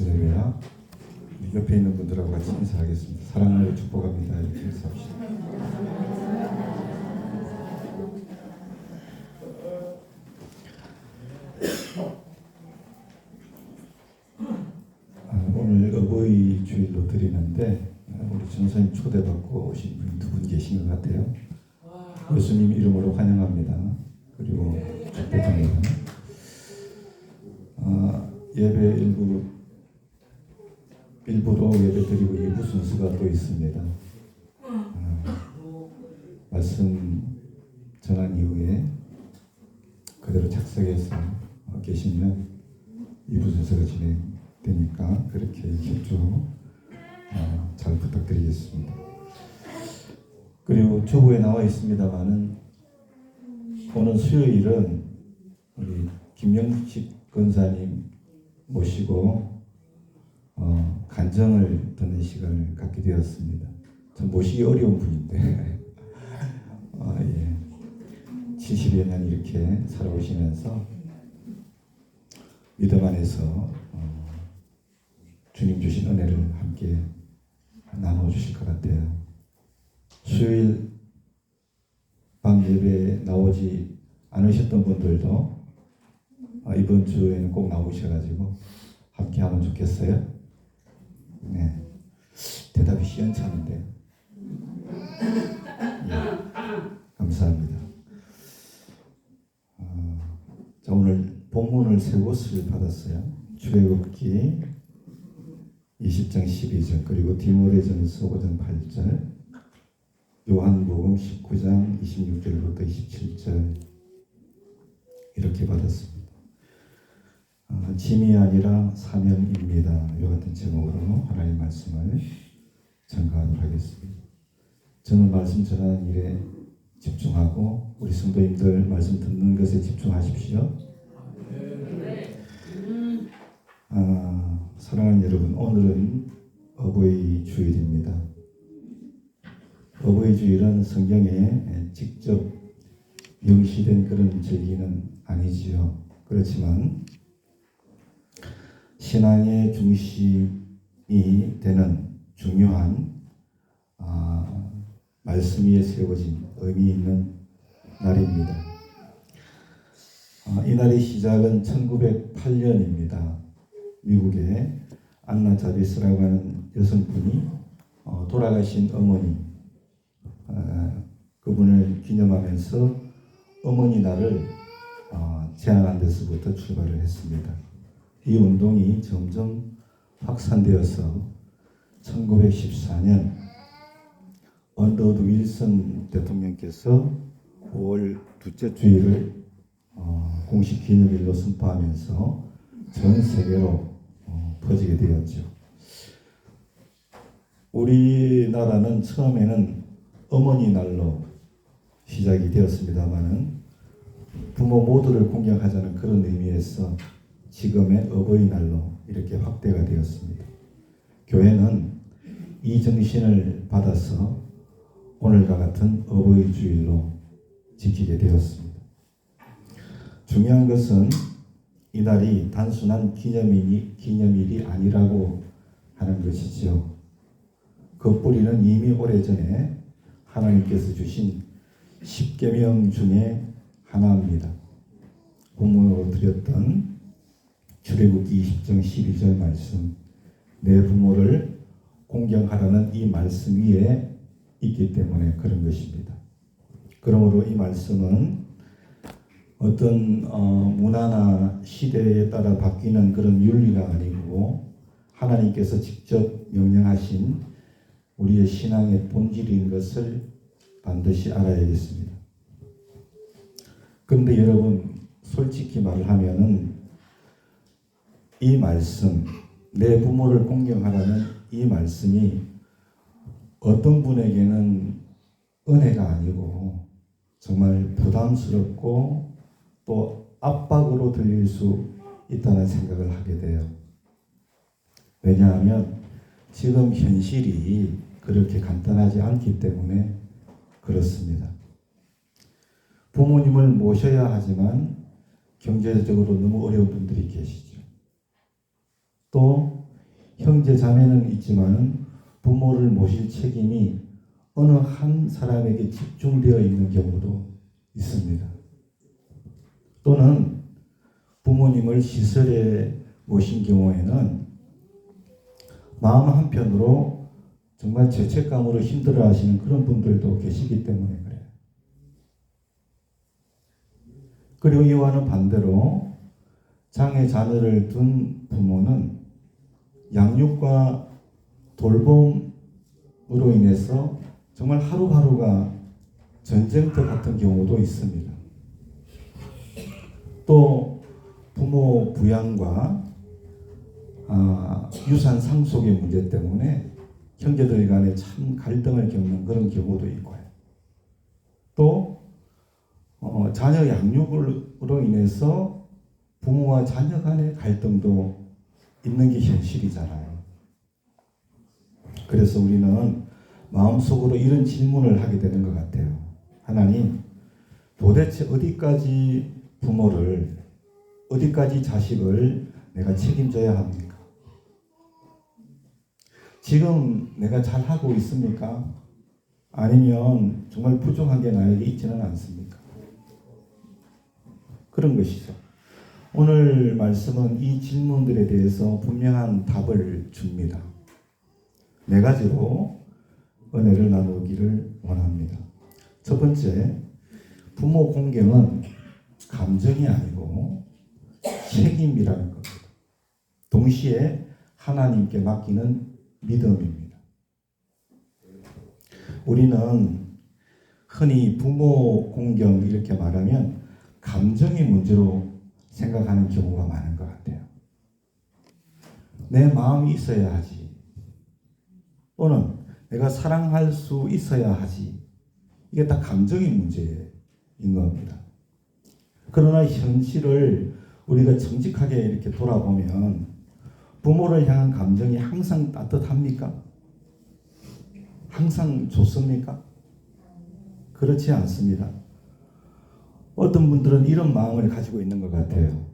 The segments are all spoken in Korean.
할렐루야. 옆에 있는 분들하고 같이 인사하겠습니다. 사랑하고 축복합니다. 이렇게 인사합시다. 오늘 어버이 주일로 드리는데 우리 전사님 초대받고 오신 분이 두 분 계신 것 같아요. 예수님 이름으로 환영합니다. 그리고 축복합니다. 예배 일부로 예배 드리고 2부 순서가 또 있습니다. 말씀 전한 이후에 그대로 착석해서 계시면 2부 순서가 진행되니까 그렇게 협조 잘 부탁드리겠습니다. 그리고 초부에 나와 있습니다만은 오늘 수요일은 우리 김영식 권사님 모시고 간정을 듣는 시간을 갖게 되었습니다. 참 모시기 어려운 분인데 70여 년 이렇게 살아오시면서 믿음 안에서 주님 주신 은혜를 함께 나눠주실 것 같아요. 수요일 밤 예배에 나오지 않으셨던 분들도 이번 주에는 꼭 나오셔가지고 함께 하면 좋겠어요. 네, 대답이 시원찮은데 감사합니다. 자, 오늘 본문을 세 곳을 받았어요. 출애굽기 20장 12절 그리고 디모데전서 5장 8절 요한복음 19장 26절부터 27절 이렇게 받았습니다. 짐이 아니라 사명입니다. 이 같은 제목으로 하나님의 말씀을 전가하도록 하겠습니다. 저는 말씀 전하는 일에 집중하고 우리 성도님들 말씀 듣는 것에 집중하십시오. 사랑하는 여러분, 오늘은 어버이 주일입니다. 어버이 주일은 성경에 직접 명시된 그런 절기는 아니지요. 그렇지만 신앙의 중심이 되는 중요한 말씀 위에 세워진 의미 있는 날입니다. 이 날의 시작은 1908년입니다. 미국의 안나 자비스라고 하는 여성분이 돌아가신 어머니 그분을 기념하면서 어머니 날을 제안한 데서부터 출발을 했습니다. 이 운동이 점점 확산되어서 1914년 언더우드 윌슨 대통령께서 5월 둘째 주일을 공식 기념일로 선포하면서 전 세계로 퍼지게 되었죠. 우리나라는 처음에는 어머니 날로 시작이 되었습니다만은 부모 모두를 공경하자는 그런 의미에서 지금의 어버이날로 이렇게 확대가 되었습니다. 교회는 이 정신을 받아서 오늘과 같은 어버이 주일로 지키게 되었습니다. 중요한 것은 이날이 단순한 기념일이 아니라고 하는 것이죠. 그 뿌리는 이미 오래전에 하나님께서 주신 10계명 중에 하나입니다. 본문으로 드렸던 출애굽기 20장 12절 말씀, 내 부모를 공경하라는 이 말씀 위에 있기 때문에 그런 것입니다. 그러므로 이 말씀은 어떤 문화나 시대에 따라 바뀌는 그런 윤리가 아니고 하나님께서 직접 명령하신 우리의 신앙의 본질인 것을 반드시 알아야겠습니다. 그런데 여러분, 솔직히 말하면은 이 말씀, 내 부모를 공경하라는 이 말씀이 어떤 분에게는 은혜가 아니고 정말 부담스럽고 또 압박으로 들릴 수 있다는 생각을 하게 돼요. 왜냐하면 지금 현실이 그렇게 간단하지 않기 때문에 그렇습니다. 부모님을 모셔야 하지만 경제적으로 너무 어려운 분들이 계시죠. 또 형제 자매는 있지만 부모를 모실 책임이 어느 한 사람에게 집중되어 있는 경우도 있습니다. 또는 부모님을 시설에 모신 경우에는 마음 한편으로 정말 죄책감으로 힘들어하시는 그런 분들도 계시기 때문에 그래요. 그리고 이와는 반대로 장애 자녀를 둔 부모는 양육과 돌봄으로 인해서 정말 하루하루가 전쟁터 같은 경우도 있습니다. 또 부모 부양과 유산 상속의 문제 때문에 형제들 간에 참 갈등을 겪는 그런 경우도 있고요. 또 자녀 양육으로 인해서 부모와 자녀 간의 갈등도 있는 게 현실이잖아요. 그래서 우리는 마음속으로 이런 질문을 하게 되는 것 같아요. 하나님, 도대체 어디까지 부모를, 어디까지 자식을 내가 책임져야 합니까? 지금 내가 잘하고 있습니까? 아니면 정말 부족한 게 나에게 있지는 않습니까? 그런 것이죠. 오늘 말씀은 이 질문들에 대해서 분명한 답을 줍니다. 네 가지로 은혜를 나누기를 원합니다. 첫 번째, 부모 공경은 감정이 아니고 책임이라는 겁니다. 동시에 하나님께 맡기는 믿음입니다. 우리는 흔히 부모 공경 이렇게 말하면 감정의 문제로 생각하는 경우가 많은 것 같아요. 내 마음이 있어야 하지. 또는 내가 사랑할 수 있어야 하지. 이게 다 감정의 문제인 겁니다. 그러나 현실을 우리가 정직하게 이렇게 돌아보면 부모를 향한 감정이 항상 따뜻합니까? 항상 좋습니까? 그렇지 않습니다. 어떤 분들은 이런 마음을 가지고 있는 것 같아요.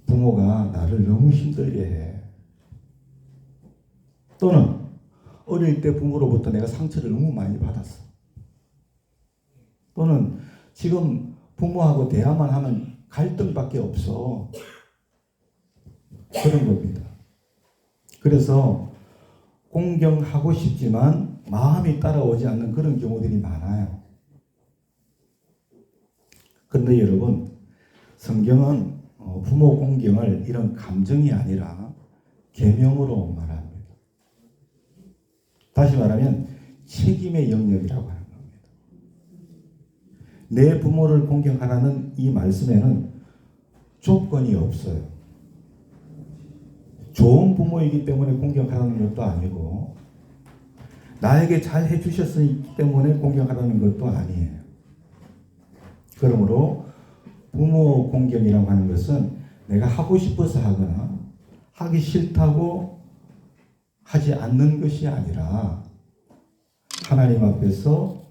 부모가 나를 너무 힘들게 해. 또는 어릴 때 부모로부터 내가 상처를 너무 많이 받았어. 또는 지금 부모하고 대화만 하면 갈등밖에 없어. 그런 겁니다. 그래서 공경하고 싶지만 마음이 따라오지 않는 그런 경우들이 많아요. 그런데 여러분, 성경은 부모 공경을 이런 감정이 아니라 계명으로 말합니다. 다시 말하면 책임의 영역이라고 하는 겁니다. 내 부모를 공경하라는 이 말씀에는 조건이 없어요. 좋은 부모이기 때문에 공경하라는 것도 아니고 나에게 잘 해주셨기 때문에 공경하라는 것도 아니에요. 그러므로 부모 공경이라고 하는 것은 내가 하고 싶어서 하거나 하기 싫다고 하지 않는 것이 아니라 하나님 앞에서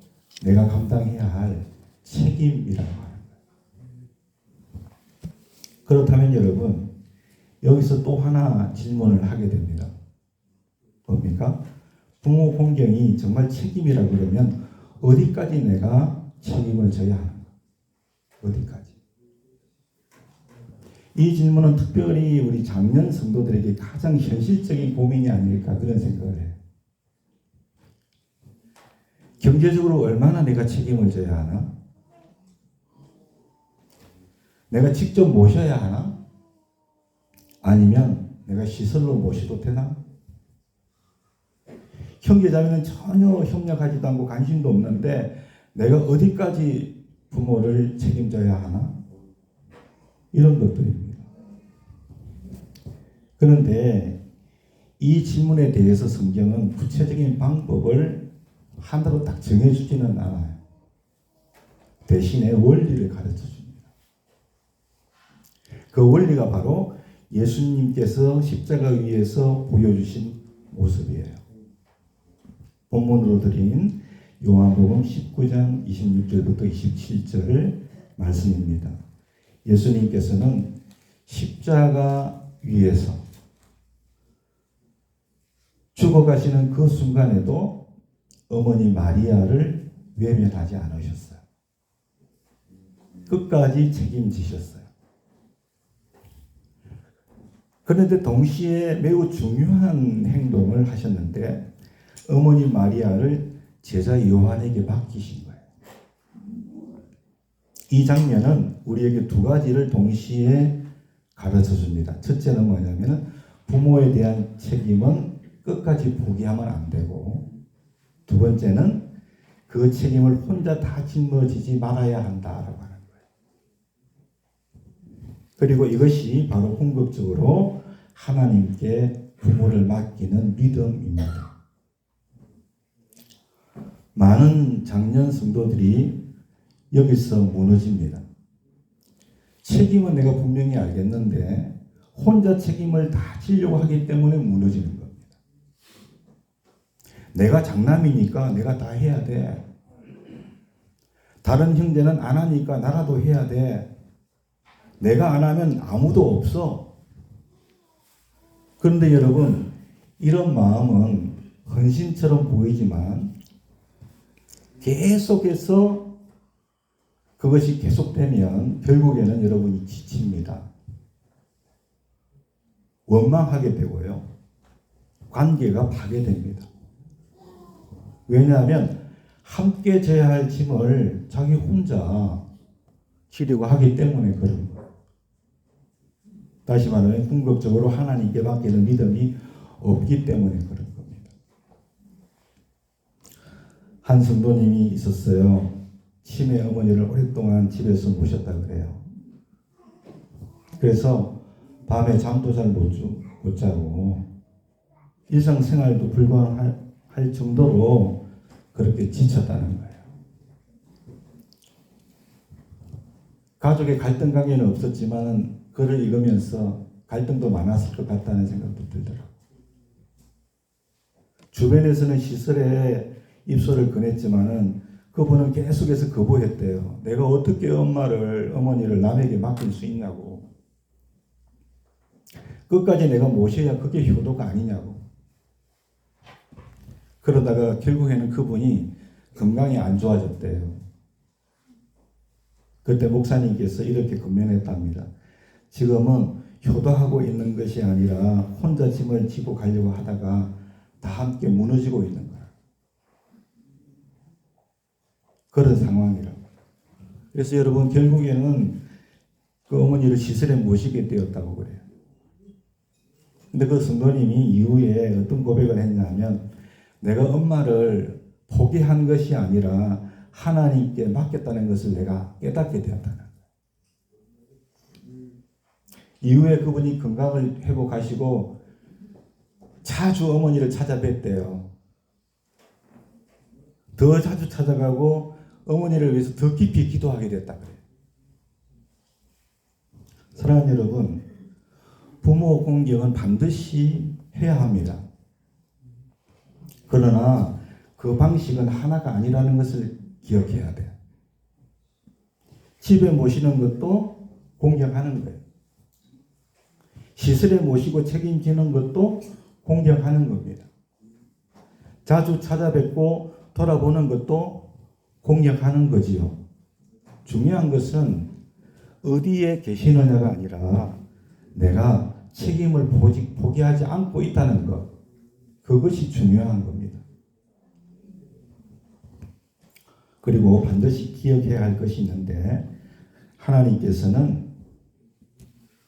내가 감당해야 할 책임이라고 하는 거예요. 그렇다면 여러분, 여기서 또 하나 질문을 하게 됩니다. 뭡니까? 부모 공경이 정말 책임이라 그러면 어디까지 내가 책임을 져야 하는가? 어디까지? 이 질문은 특별히 우리 장년 성도들에게 가장 현실적인 고민이 아닐까 그런 생각을 해요. 경제적으로 얼마나 내가 책임을 져야 하나? 내가 직접 모셔야 하나? 아니면 내가 시설로 모셔도 되나? 형제자매는 전혀 협력하지도 않고 관심도 없는데 내가 어디까지 부모를 책임져야 하나? 이런 것들입니다. 그런데 이 질문에 대해서 성경은 구체적인 방법을 하나로 딱 정해주지는 않아요. 대신에 원리를 가르쳐줍니다. 그 원리가 바로 예수님께서 십자가 위에서 보여주신 모습이에요. 본문으로 드린 요한복음 19장 26절부터 27절 말씀입니다. 예수님께서는 십자가 위에서 죽어가시는 그 순간에도 어머니 마리아를 외면하지 않으셨어요. 끝까지 책임지셨어요. 그런데 동시에 매우 중요한 행동을 하셨는데 어머니 마리아를 제자 요한에게 맡기신 거예요. 이 장면은 우리에게 두 가지를 동시에 가르쳐 줍니다. 첫째는 뭐냐면 부모에 대한 책임은 끝까지 포기하면 안 되고, 두 번째는 그 책임을 혼자 다 짊어지지 말아야 한다라고 하는 거예요. 그리고 이것이 바로 궁극적으로 하나님께 부모를 맡기는 믿음입니다. 많은 장년 성도들이 여기서 무너집니다. 책임은 내가 분명히 알겠는데 혼자 책임을 다 지려고 하기 때문에 무너지는 겁니다. 내가 장남이니까 내가 다 해야 돼. 다른 형제는 안 하니까 나라도 해야 돼. 내가 안 하면 아무도 없어. 그런데 여러분, 이런 마음은 헌신처럼 보이지만 계속해서 그것이 계속되면 결국에는 여러분이 지칩니다. 원망하게 되고요. 관계가 파괴됩니다. 왜냐하면 함께 져야 할 짐을 자기 혼자 지려고 하기 때문에 그런 거예요. 다시 말하면 궁극적으로 하나님께 맡기는 믿음이 없기 때문에 그런 겁니다. 한 성도님이 있었어요. 치매 어머니를 오랫동안 집에서 모셨다 그래요. 그래서 밤에 잠도 잘 못 자고 일상생활도 불가능할 정도로 그렇게 지쳤다는 거예요. 가족의 갈등 관계는 없었지만 글을 읽으면서 갈등도 많았을 것 같다는 생각도 들더라고요. 주변에서는 시설에 입소를 권했지만은 그분은 계속해서 거부했대요. 내가 어떻게 어머니를 남에게 맡길 수 있냐고. 끝까지 내가 모셔야 그게 효도가 아니냐고. 그러다가 결국에는 그분이 건강이 안 좋아졌대요. 그때 목사님께서 이렇게 권면했답니다. 지금은 효도하고 있는 것이 아니라 혼자 짐을 지고 가려고 하다가 다 함께 무너지고 있는 거야. 그런 상황이라고. 그래서 여러분 결국에는 그 어머니를 시설에 모시게 되었다고 그래요. 근데 그 성도님이 이후에 어떤 고백을 했냐면 내가 엄마를 포기한 것이 아니라 하나님께 맡겼다는 것을 내가 깨닫게 되었다는 거예요. 이후에 그분이 건강을 회복하시고 자주 어머니를 찾아뵀대요. 더 자주 찾아가고 어머니를 위해서 더 깊이 기도하게 됐다 그래요. 사랑하는 여러분, 부모 공경은 반드시 해야 합니다. 그러나 그 방식은 하나가 아니라는 것을 기억해야 돼요. 집에 모시는 것도 공경하는 거예요. 시설에 모시고 책임지는 것도 공경하는 겁니다. 자주 찾아뵙고 돌아보는 것도 공경하는 거지요. 중요한 것은 어디에 계시느냐가 아니라 내가 책임을 포기하지 않고 있다는 것, 그것이 중요한 겁니다. 그리고 반드시 기억해야 할 것이 있는데 하나님께서는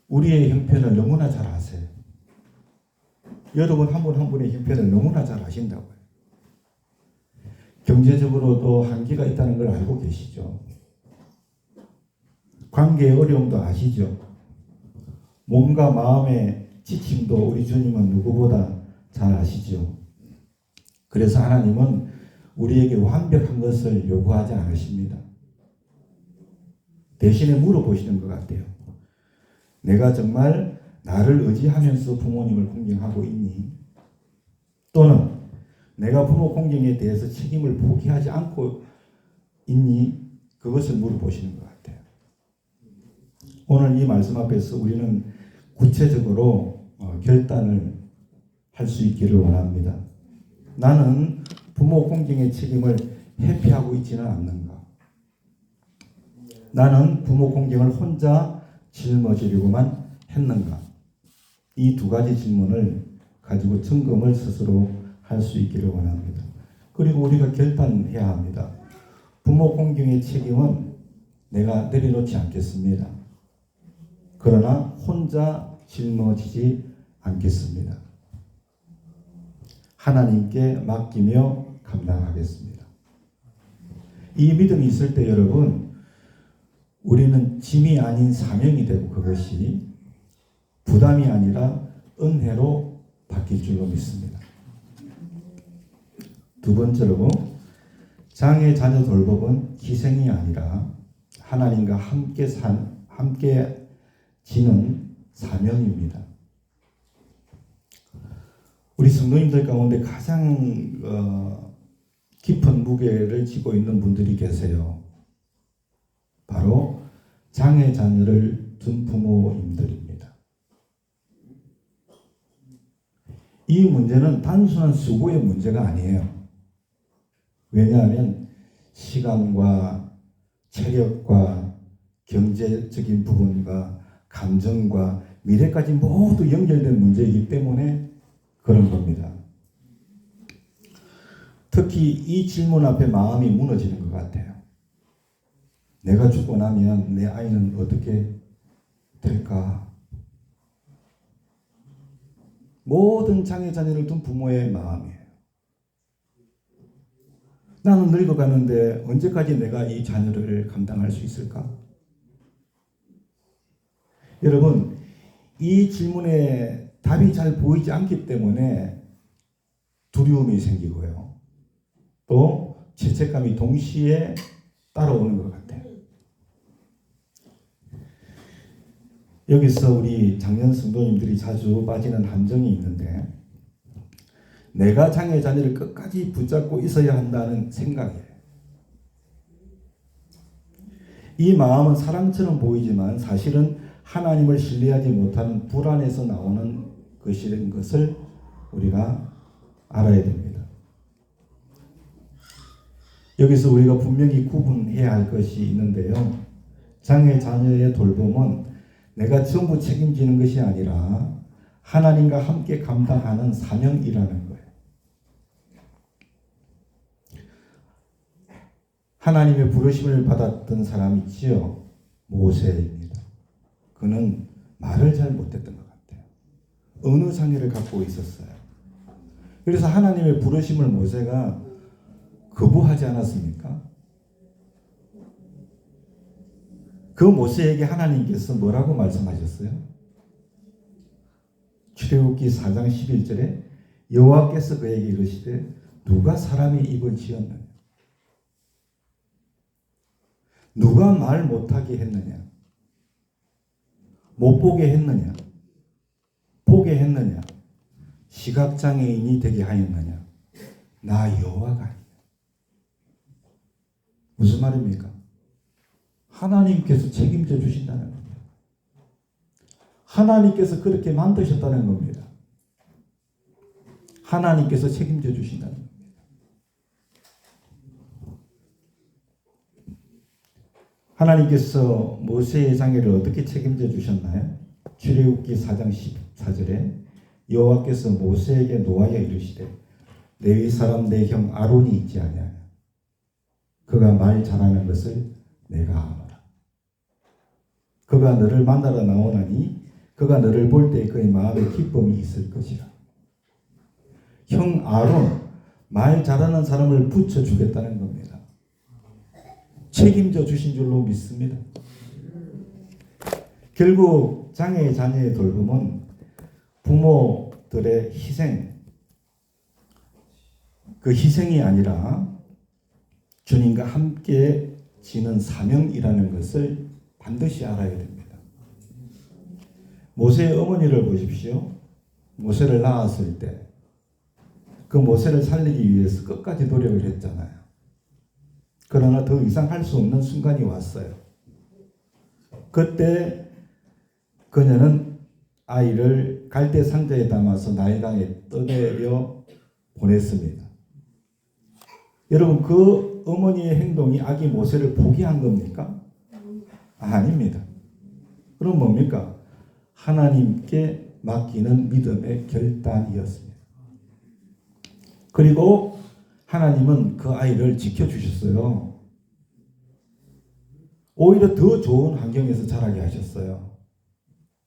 우리의 형편을 너무나 잘 아세요. 여러분 한 분 한 분의 형편을 너무나 잘 아신다고요. 경제적으로도 한계가 있다는 걸 알고 계시죠. 관계의 어려움도 아시죠. 몸과 마음의 지침도 우리 주님은 누구보다 잘 아시죠. 그래서 하나님은 우리에게 완벽한 것을 요구하지 않으십니다. 대신에 물어보시는 것 같아요. 내가 정말 나를 의지하면서 부모님을 공경하고 있니? 또는 내가 부모 공경에 대해서 책임을 포기하지 않고 있니? 그것을 물어보시는 것 같아요. 오늘 이 말씀 앞에서 우리는 구체적으로 결단을 할 수 있기를 원합니다. 나는 부모 공경의 책임을 회피하고 있지는 않는가? 나는 부모 공경을 혼자 짊어지려고만 했는가? 이 두 가지 질문을 가지고 점검을 스스로 할 수 있기를 원합니다. 그리고 우리가 결단해야 합니다. 부모 공경의 책임은 내가 내려놓지 않겠습니다. 그러나 혼자 짊어지지 않겠습니다. 하나님께 맡기며 감당하겠습니다. 이 믿음이 있을 때 여러분, 우리는 짐이 아닌 사명이 되고 그것이 부담이 아니라 은혜로 바뀔 줄로 믿습니다. 두 번째로 장애 자녀 돌봄은 희생이 아니라 하나님과 함께 지는 사명입니다. 우리 성도님들 가운데 가장 깊은 무게를 지고 있는 분들이 계세요. 바로 장애 자녀를 둔 부모님들입니다. 이 문제는 단순한 수고의 문제가 아니에요. 왜냐하면 시간과 체력과 경제적인 부분과 감정과 미래까지 모두 연결된 문제이기 때문에 그런 겁니다. 특히 이 질문 앞에 마음이 무너지는 것 같아요. 내가 죽고 나면 내 아이는 어떻게 될까? 모든 장애 자녀를 둔 부모의 마음이에요. 나는 늙어가는데 언제까지 내가 이 자녀를 감당할 수 있을까? 여러분, 이 질문에 답이 잘 보이지 않기 때문에 두려움이 생기고요. 또 죄책감이 동시에 따라오는 것 같아요. 여기서 우리 장년 성도님들이 자주 빠지는 함정이 있는데, 내가 장애 자녀를 끝까지 붙잡고 있어야 한다는 생각이에요. 이 마음은 사랑처럼 보이지만 사실은 하나님을 신뢰하지 못하는 불안에서 나오는 것이라는 것을 우리가 알아야 됩니다. 여기서 우리가 분명히 구분해야 할 것이 있는데요. 장애 자녀의 돌봄은 내가 전부 책임지는 것이 아니라 하나님과 함께 감당하는 사명이라는 거예요. 하나님의 부르심을 받았던 사람이 있지요. 모세입니다. 그는 말을 잘 못했던 것 같아요. 언어 장애를 갖고 있었어요. 그래서 하나님의 부르심을 모세가 거부하지 않았습니까? 그 모세에게 하나님께서 뭐라고 말씀하셨어요? 출애굽기 4장 11절에 여호와께서 그에게 이르시되 누가 사람의 입을 지었느냐? 누가 말 못하게 했느냐? 못 보게 했느냐? 보게 했느냐? 시각장애인이 되게 하였느냐? 나 여호와가 아니냐? 무슨 말입니까? 하나님께서 책임져 주신다는 겁니다. 하나님께서 그렇게 만드셨다는 겁니다. 하나님께서 책임져 주신다는 겁니다. 하나님께서 모세의 장애를 어떻게 책임져 주셨나요? 출애굽기 4장 14절에 여호와께서 모세에게 노하여 이르시되 레위 사람 내 형 아론이 있지 아니하냐? 그가 말 잘하는 것을 내가 아노라. 그가 너를 만나러 나오나니 그가 너를 볼 때 그의 마음에 기쁨이 있을 것이라. 형 아론, 말 잘하는 사람을 붙여주겠다는 겁니다. 책임져 주신 줄로 믿습니다. 결국 장애 자녀의 돌봄은 부모들의 희생, 그 희생이 아니라 주님과 함께 지는 사명이라는 것을 반드시 알아야 됩니다. 모세의 어머니를 보십시오. 모세를 낳았을 때 그 모세를 살리기 위해서 끝까지 노력을 했잖아요. 그러나 더 이상 할 수 없는 순간이 왔어요. 그때 그녀는 아이를 갈대 상자에 담아서 나일강에 떠내려 보냈습니다. 여러분 그 어머니의 행동이 아기 모세를 포기한 겁니까? 아닙니다. 그럼 뭡니까? 하나님께 맡기는 믿음의 결단이었습니다. 그리고 하나님은 그 아이를 지켜주셨어요. 오히려 더 좋은 환경에서 자라게 하셨어요.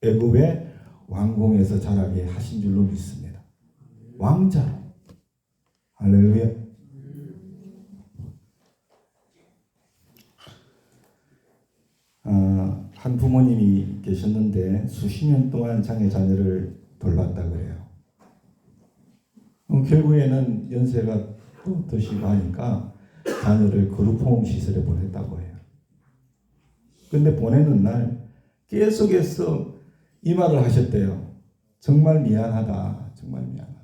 애굽의 왕궁에서 자라게 하신 줄로 믿습니다. 왕자로. 할렐루야. 한 부모님이 계셨는데 수십 년 동안 장애 자녀를 돌봤다 그래요. 결국에는 연세가 또 드시고 하니까 자녀를 그룹홈 시설에 보냈다고 해요. 근데 보내는 날 계속해서 이 말을 하셨대요. 정말 미안하다. 정말 미안하다.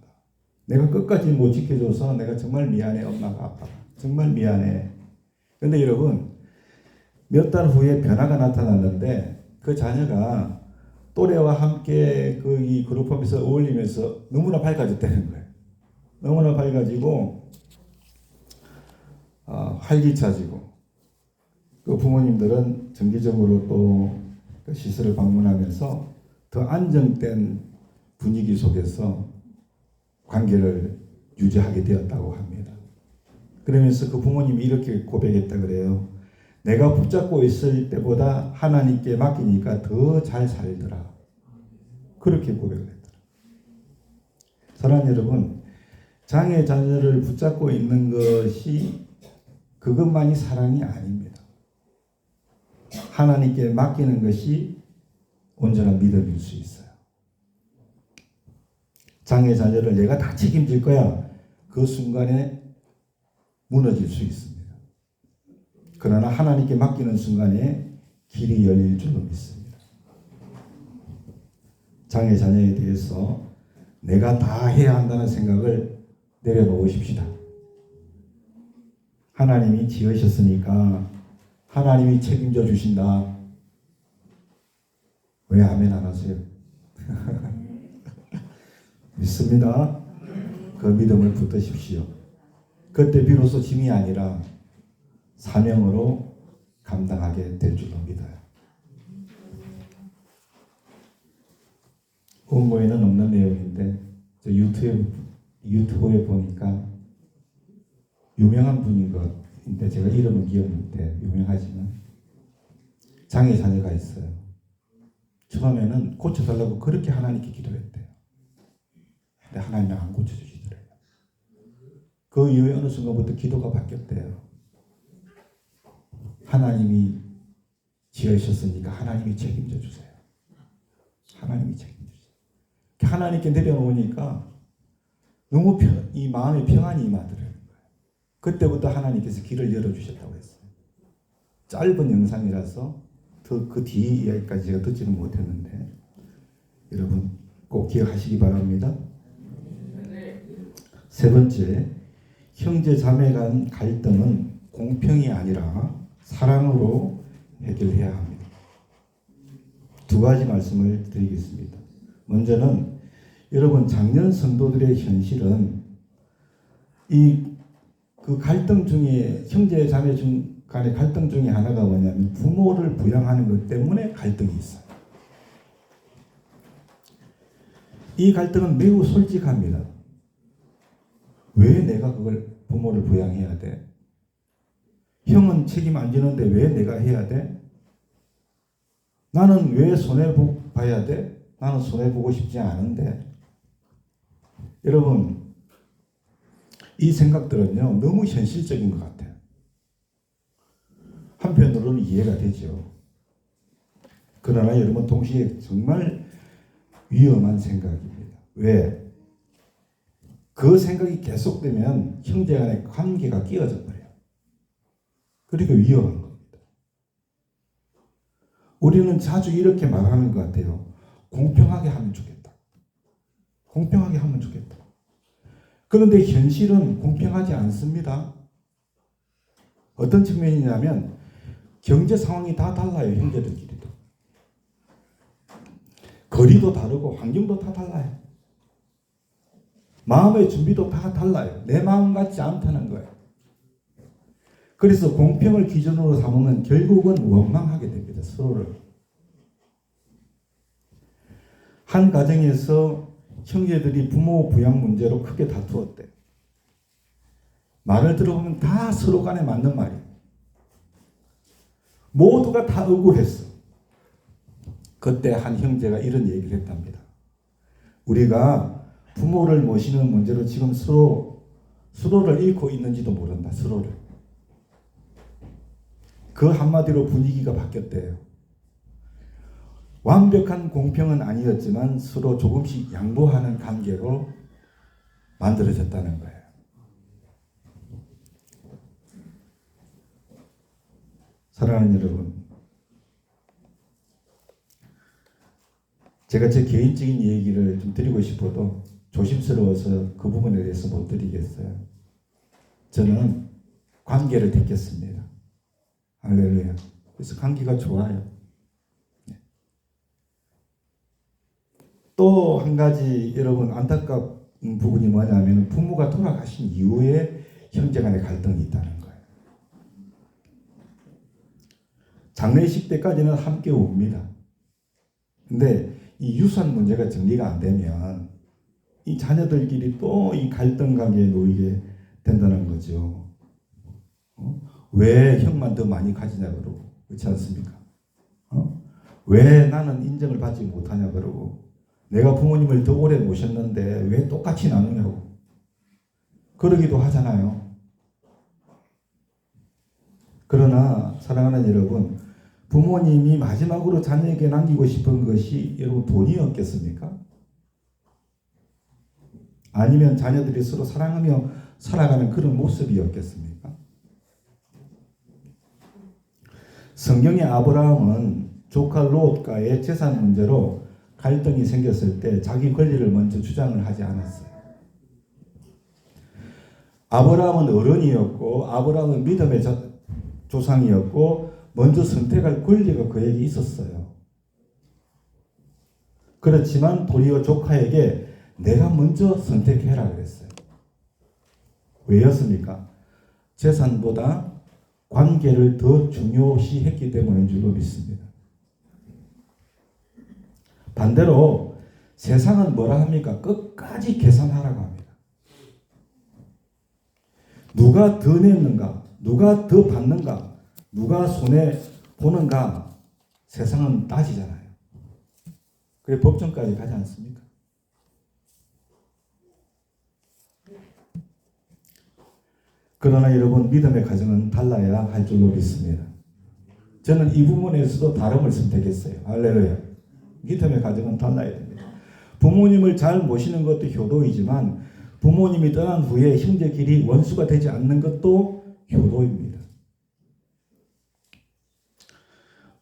내가 끝까지 못 지켜줘서 내가 정말 미안해. 엄마가 아빠가. 정말 미안해. 근데 여러분 몇 달 후에 변화가 나타났는데 그 자녀가 또래와 함께 이 그룹홈에서 어울리면서 너무나 밝아졌다는 거예요. 너무나 밝아지고 활기차지고 그 부모님들은 정기적으로 또 그 시설을 방문하면서 더 안정된 분위기 속에서 관계를 유지하게 되었다고 합니다. 그러면서 그 부모님이 이렇게 고백했다 그래요. 내가 붙잡고 있을 때보다 하나님께 맡기니까 더 잘 살더라. 그렇게 고백을 했더라. 사랑하는 여러분, 장애 자녀를 붙잡고 있는 것이 그것만이 사랑이 아닙니다. 하나님께 맡기는 것이 온전한 믿음일 수 있어요. 장애 자녀를 내가 다 책임질 거야. 그 순간에 무너질 수 있습니다. 그러나 하나님께 맡기는 순간에 길이 열릴 줄로 믿습니다. 장애 자녀에 대해서 내가 다 해야 한다는 생각을 내려놓으십시다. 하나님이 지으셨으니까 하나님이 책임져 주신다. 왜 아멘 안 하세요? 믿습니다. 그 믿음을 붙드십시오. 그때 비로소 짐이 아니라 사명으로 감당하게 될 줄로 믿어요. 원고에는 없는 내용인데 저 유튜브에 보니까 유명한 분인 것 같은데 제가 이름은 기억 못해요. 유명하지만 장애 자녀가 있어요. 처음에는 고쳐달라고 그렇게 하나님께 기도했대요. 근데 하나님은 안 고쳐주시더래요. 그 이후에 어느 순간부터 기도가 바뀌었대요. 하나님이 지으셨으니까 하나님이 책임져 주세요. 하나님이 책임져 주세요. 하나님께 내려놓으니까 너무 이 마음에 평안이 임하더라고요. 그때부터 하나님께서 길을 열어주셨다고 했어요. 짧은 영상이라서 그 뒤 이야기까지 제가 듣지는 못했는데 여러분 꼭 기억하시기 바랍니다. 세 번째, 형제 자매 간 갈등은 공평이 아니라 사랑으로 해결해야 합니다. 두 가지 말씀을 드리겠습니다. 먼저는 여러분 장년 성도들의 현실은 그 갈등 중에 형제 자매 간의 갈등 중에 하나가 뭐냐면 부모를 부양하는 것 때문에 갈등이 있어요. 이 갈등은 매우 솔직합니다. 왜 내가 그걸 부모를 부양해야 돼? 형은 책임 안 지는데 왜 내가 해야 돼? 나는 왜 손해봐야 돼? 나는 손해보고 싶지 않은데. 여러분 이 생각들은요 너무 현실적인 것 같아요. 한편으로는 이해가 되죠. 그러나 여러분 동시에 정말 위험한 생각입니다. 왜? 그 생각이 계속되면 형제 간의 관계가 끼어져 버려요. 그러니까 위험한 겁니다. 우리는 자주 이렇게 말하는 것 같아요. 공평하게 하면 좋겠다. 공평하게 하면 좋겠다. 그런데 현실은 공평하지 않습니다. 어떤 측면이냐면 경제 상황이 다 달라요. 형제들끼리도. 거리도 다르고 환경도 다 달라요. 마음의 준비도 다 달라요. 내 마음 같지 않다는 거예요. 그래서 공평을 기준으로 삼으면 결국은 원망하게 됩니다. 서로를. 한 가정에서 형제들이 부모 부양 문제로 크게 다투었대. 말을 들어보면 다 서로 간에 맞는 말이에요. 모두가 다 억울했어. 그때 한 형제가 이런 얘기를 했답니다. 우리가 부모를 모시는 문제로 지금 서로를 잃고 있는지도 모른다. 서로를. 그 한마디로 분위기가 바뀌었대요. 완벽한 공평은 아니었지만 서로 조금씩 양보하는 관계로 만들어졌다는 거예요. 사랑하는 여러분, 제가 제 개인적인 얘기를 좀 드리고 싶어도 조심스러워서 그 부분에 대해서 못 드리겠어요. 저는 관계를 택했습니다. 할렐루야. 그래서 관계가 좋아요. 또 한 가지 여러분 안타까운 부분이 뭐냐면 부모가 돌아가신 이후에 형제간의 갈등이 있다는 거예요. 장례식 때까지는 함께 옵니다. 근데 이 유산 문제가 정리가 안 되면 이 자녀들끼리 또 이 갈등 관계에 놓이게 된다는 거죠. 왜 형만 더 많이 가지냐 그러고 그렇지 않습니까? 왜 나는 인정을 받지 못하냐 그러고 내가 부모님을 더 오래 모셨는데 왜 똑같이 나누냐고 그러기도 하잖아요. 그러나 사랑하는 여러분, 부모님이 마지막으로 자녀에게 남기고 싶은 것이 여러분 돈이었겠습니까? 아니면 자녀들이 서로 사랑하며 살아가는 그런 모습이었겠습니까? 성경의 아브라함은 조카 롯과의 재산 문제로 갈등이 생겼을 때 자기 권리를 먼저 주장을 하지 않았어요. 아브라함은 어른이었고 아브라함은 믿음의 조상이었고 먼저 선택할 권리가 그에게 있었어요. 그렇지만 도리어 조카에게 내가 먼저 선택해라 그랬어요. 왜였습니까? 재산보다 관계를 더 중요시했기 때문인 줄로 믿습니다. 반대로 세상은 뭐라 합니까? 끝까지 계산하라고 합니다. 누가 더 냈는가? 누가 더 받는가? 누가 손해 보는가? 세상은 따지잖아요. 그래 법정까지 가지 않습니까? 그러나 여러분 믿음의 가정은 달라야 할 줄로 믿습니다. 저는 이 부분에서도 다름을 선택했어요. 할렐루야. 믿음의 가정은 달라야 됩니다. 부모님을 잘 모시는 것도 효도이지만 부모님이 떠난 후에 형제끼리 원수가 되지 않는 것도 효도입니다.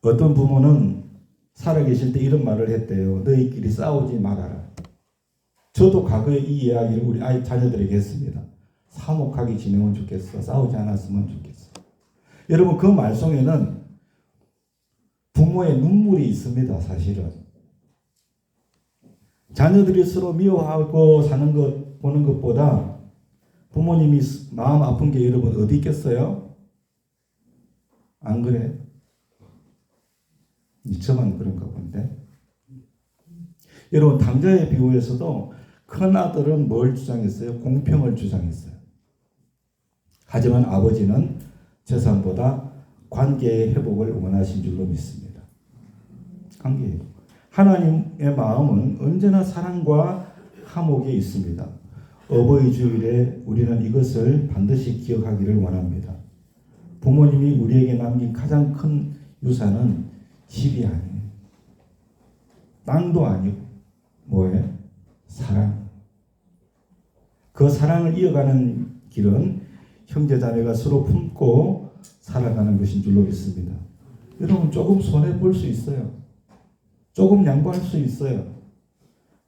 어떤 부모는 살아계실 때 이런 말을 했대요. 너희끼리 싸우지 말아라. 저도 과거에 이 이야기를 우리 아이 자녀들에게 했습니다. 화목하게 지내면 좋겠어. 싸우지 않았으면 좋겠어. 여러분 그 말 속에는 부모의 눈물이 있습니다. 사실은. 자녀들이 서로 미워하고 사는 것 보는 것보다 부모님이 마음 아픈 게 여러분 어디 있겠어요? 안 그래? 저만 그런가 본데. 여러분 당자의 비유에서도 큰 아들은 뭘 주장했어요? 공평을 주장했어요. 하지만 아버지는 재산보다 관계의 회복을 원하신 줄로 믿습니다. 관계의 회복. 하나님의 마음은 언제나 사랑과 화목에 있습니다. 어버이 주일에 우리는 이것을 반드시 기억하기를 원합니다. 부모님이 우리에게 남긴 가장 큰 유산은 집이 아니에요. 땅도 아니고 뭐예요? 사랑. 그 사랑을 이어가는 길은 형제자매가 서로 품고 살아가는 것인 줄로 믿습니다. 여러분 조금 손해볼 수 있어요. 조금 양보할 수 있어요.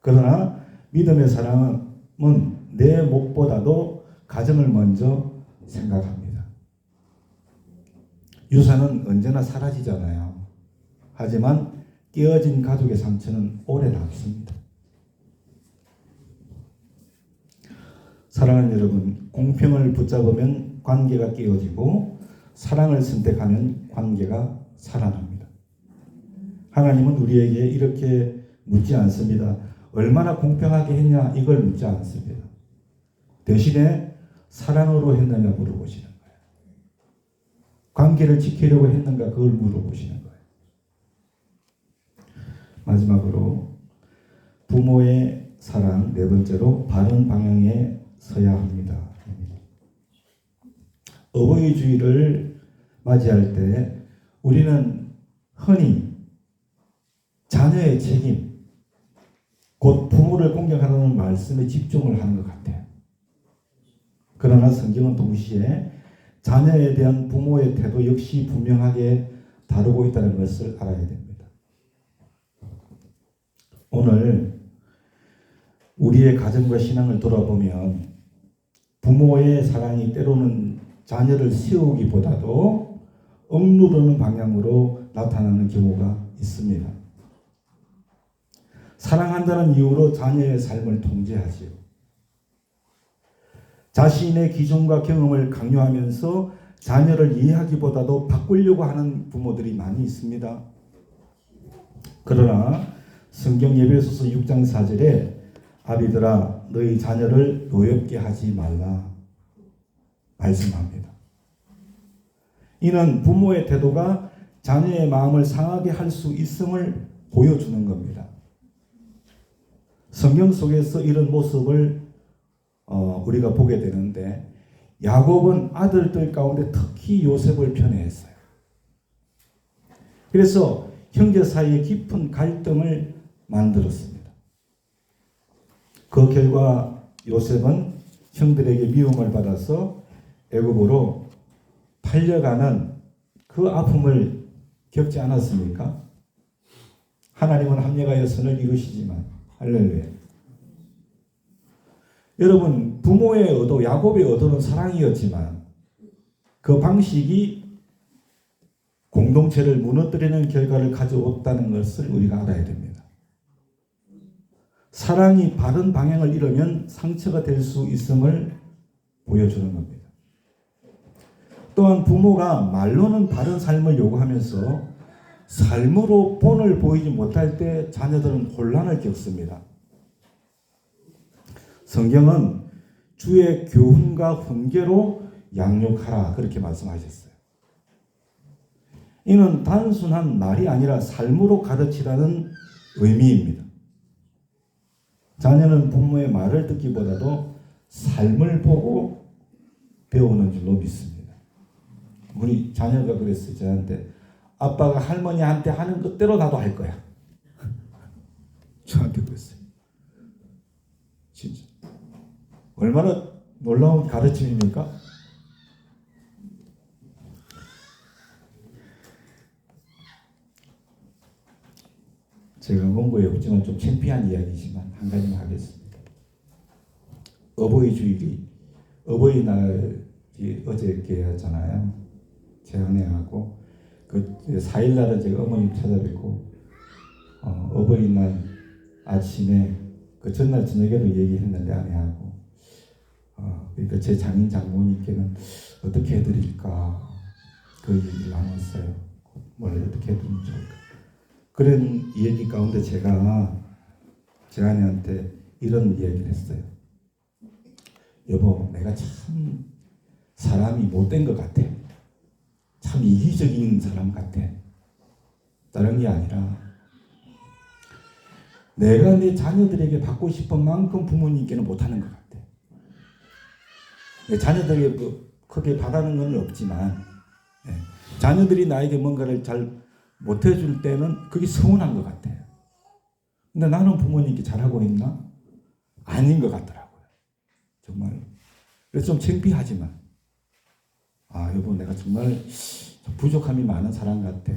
그러나 믿음의 사랑은 내 몫보다도 가정을 먼저 생각합니다. 유산은 언제나 사라지잖아요. 하지만 깨어진 가족의 상처는 오래 남습니다. 사랑하는 여러분, 공평을 붙잡으면 관계가 깨어지고 사랑을 선택하는 관계가 살아납니다. 하나님은 우리에게 이렇게 묻지 않습니다. 얼마나 공평하게 했냐 이걸 묻지 않습니다. 대신에 사랑으로 했느냐 물어보시는 거예요. 관계를 지키려고 했는가 그걸 물어보시는 거예요. 마지막으로 부모의 사랑, 네 번째로 바른 방향에 서야 합니다. 어버이 주일을 맞이할 때 우리는 흔히 자녀의 책임, 곧 부모를 공경하라는 말씀에 집중을 하는 것 같아요. 그러나 성경은 동시에 자녀에 대한 부모의 태도 역시 분명하게 다루고 있다는 것을 알아야 됩니다. 오늘 우리의 가정과 신앙을 돌아보면 부모의 사랑이 때로는 자녀를 세우기보다도 억누르는 방향으로 나타나는 경우가 있습니다. 사랑한다는 이유로 자녀의 삶을 통제하지요. 자신의 기준과 경험을 강요하면서 자녀를 이해하기보다도 바꾸려고 하는 부모들이 많이 있습니다. 그러나 성경 에베소서 6장 4절에 아비들아 너희 자녀를 노엽게 하지 말라 말씀합니다. 이는 부모의 태도가 자녀의 마음을 상하게 할 수 있음을 보여주는 겁니다. 성경 속에서 이런 모습을 우리가 보게 되는데 야곱은 아들들 가운데 특히 요셉을 편애했어요. 그래서 형제 사이에 깊은 갈등을 만들었습니다. 그 결과 요셉은 형들에게 미움을 받아서 애굽으로 팔려가는 그 아픔을 겪지 않았습니까? 하나님은 합력하여 선을 이루시지만 할렐루야. 여러분 부모의 의도, 야곱의 의도는 사랑이었지만 그 방식이 공동체를 무너뜨리는 결과를 가져왔다는 것을 우리가 알아야 됩니다. 사랑이 바른 방향을 잃으면 상처가 될 수 있음을 보여주는 겁니다. 또한 부모가 말로는 바른 삶을 요구하면서 삶으로 본을 보이지 못할 때 자녀들은 혼란을 겪습니다. 성경은 주의 교훈과 훈계로 양육하라 그렇게 말씀하셨어요. 이는 단순한 말이 아니라 삶으로 가르치라는 의미입니다. 자녀는 부모의 말을 듣기보다도 삶을 보고 배우는 줄로 믿습니다. 우리 자녀가 그랬어요. 저한테 아빠가 할머니한테 하는 것대로 나도 할 거야. 저한테 그랬어요. 진짜 얼마나 놀라운 가르침입니까? 제가 원고에 없지만 좀 창피한 이야기지만 한 가지만 하겠습니다. 어버이 주일이 어버이날이 어저께였잖아요. 제 아내하고 그 4일날은 제가 어머님 찾아뵙고 어버이날 아침에 그 전날 저녁에도 얘기했는데 아내하고 그러니까 제 장인 장모님께는 어떻게 해드릴까 그 얘기를 나눴어요. 뭘 어떻게 해드리면 좋을까. 그런 얘기 가운데 제가 제 아내한테 이런 이야기를 했어요. 여보, 내가 참 사람이 못된 것 같아. 참 이기적인 사람 같아. 다른 게 아니라 내가 내 자녀들에게 받고 싶은 만큼 부모님께는 못하는 것 같아. 내 자녀들에게 크게 바라는 건 없지만 자녀들이 나에게 뭔가를 잘 못해줄 때는 그게 서운한 것 같아요. 근데 나는 부모님께 잘하고 있나? 아닌 것 같더라고요. 정말. 그래서 좀 창피하지만 여보 내가 정말 부족함이 많은 사람 같아.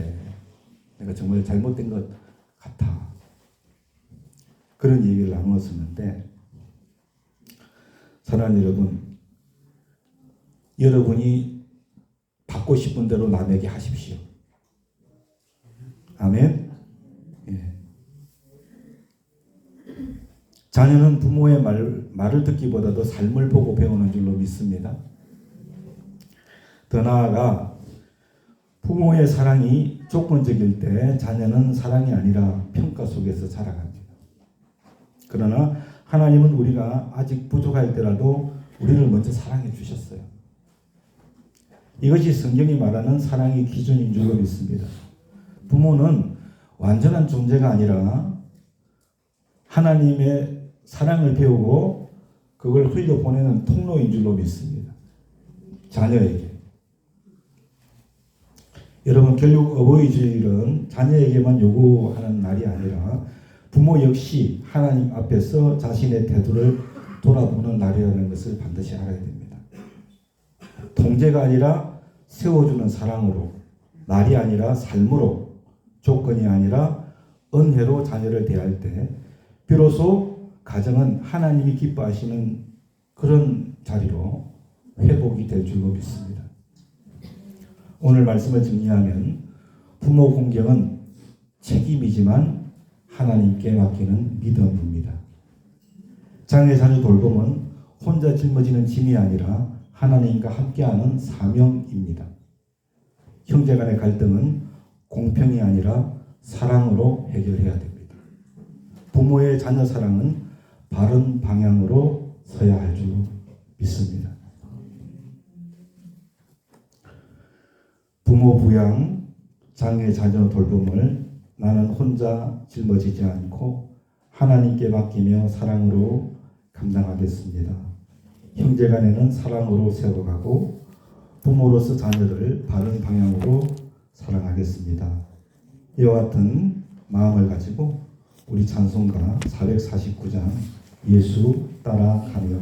내가 정말 잘못된 것 같아. 그런 얘기를 나누었었는데 사랑하는 여러분, 여러분이 받고 싶은 대로 남에게 하십시오. 아멘. 예. 자녀는 부모의 말을 듣기보다도 삶을 보고 배우는 줄로 믿습니다. 더 나아가 부모의 사랑이 조건적일 때 자녀는 사랑이 아니라 평가 속에서 자라갑니다. 그러나 하나님은 우리가 아직 부족할 때라도 우리를 먼저 사랑해 주셨어요. 이것이 성경이 말하는 사랑의 기준인 줄로 믿습니다. 부모는 완전한 존재가 아니라 하나님의 사랑을 배우고 그걸 흘려보내는 통로인 줄로 믿습니다. 자녀에게. 여러분, 결국 어버이주일은 자녀에게만 요구하는 날이 아니라 부모 역시 하나님 앞에서 자신의 태도를 돌아보는 날이라는 것을 반드시 알아야 됩니다. 통제가 아니라 세워주는 사랑으로, 날이 아니라 삶으로, 조건이 아니라 은혜로 자녀를 대할 때 비로소 가정은 하나님이 기뻐하시는 그런 자리로 회복이 될 줄로 믿습니다. 오늘 말씀을 정리하면 부모 공경은 책임이지만 하나님께 맡기는 믿음입니다. 장애 자녀 돌봄은 혼자 짊어지는 짐이 아니라 하나님과 함께하는 사명입니다. 형제 간의 갈등은 공평이 아니라 사랑으로 해결해야 됩니다. 부모의 자녀 사랑은 바른 방향으로 서야 할 줄 믿습니다. 부모 부양, 장애 자녀 돌봄을 나는 혼자 짊어지지 않고 하나님께 맡기며 사랑으로 감당하겠습니다. 형제 간에는 사랑으로 세워가고 부모로서 자녀를 바른 방향으로 사랑하겠습니다. 이와 같은 마음을 가지고 우리 찬송가 449장 예수 따라가며